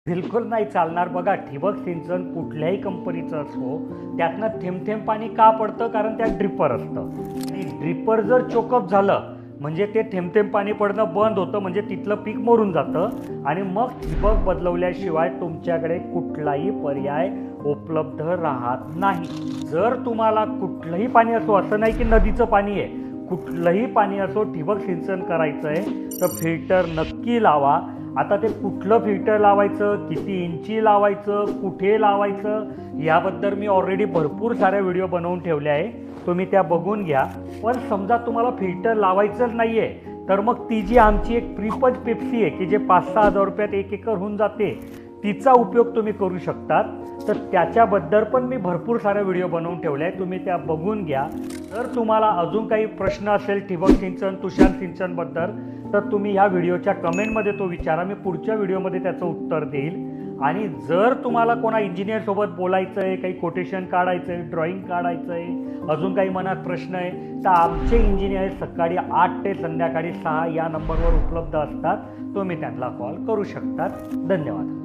बिलकुल नाही चालणार. बघा, ठिबक सिंचन कुठल्याही कंपनीचं असो, त्यातनं थेंब थेंब पाणी का पडतं? कारण त्यात ड्रिपर असतं आणि ड्रिपर जर चोकअप झालं म्हणजे ते थेंब थेंब पाणी पडणं बंद होतं, म्हणजे तिथलं पीक मरून जातं आणि मग ठिबक बदलवल्याशिवाय तुमच्याकडे कुठलाही पर्याय उपलब्ध राहत नाही. जर तुम्हाला कुठलंही पाणी असो, असं नाही की नदीचं पाणी आहे, कुठलंही पाणी असो ठिबक सिंचन करायचं आहे तर फिल्टर नक्की लावा. आता ते कुठलं फिल्टर लावायचं, किती इंची लावायचं, कुठे लावायचं, याबद्दल मी ऑलरेडी भरपूर साऱ्या व्हिडिओ बनवून ठेवले आहे, तुम्ही त्या बघून घ्या. पण समजा तुम्हाला फिल्टर लावायचंच नाही आहे तर मग ती जी आमची एक प्रीपज पेप्सी आहे की जे 5-6 हजार रुपयात 1 एकर होऊन जाते, तिचा उपयोग तुम्ही करू शकतात. तर त्याच्याबद्दल पण मी भरपूर सारे व्हिडिओ बनवून ठेवले आहे, तुम्ही त्या बघून घ्या. जर तुम्हाला अजून काही प्रश्न असेल ठिबक सिंचन, तुषार सिंचनबद्दल, तर तुम्ही ह्या व्हिडिओच्या कमेंटमध्ये तो विचारा, मी पुढच्या व्हिडिओमध्ये त्याचं उत्तर देईल. आणि जर तुम्हाला कोणा इंजिनियरसोबत बोलायचं आहे, काही कोटेशन काढायचं आहे, ड्रॉईंग काढायचं आहे, अजून काही मनात प्रश्न आहे, तर आमचे इंजिनियर सकाळी 8 ते संध्याकाळी 6 या नंबरवर उपलब्ध असतात, तुम्ही त्यांना कॉल करू शकतात. धन्यवाद.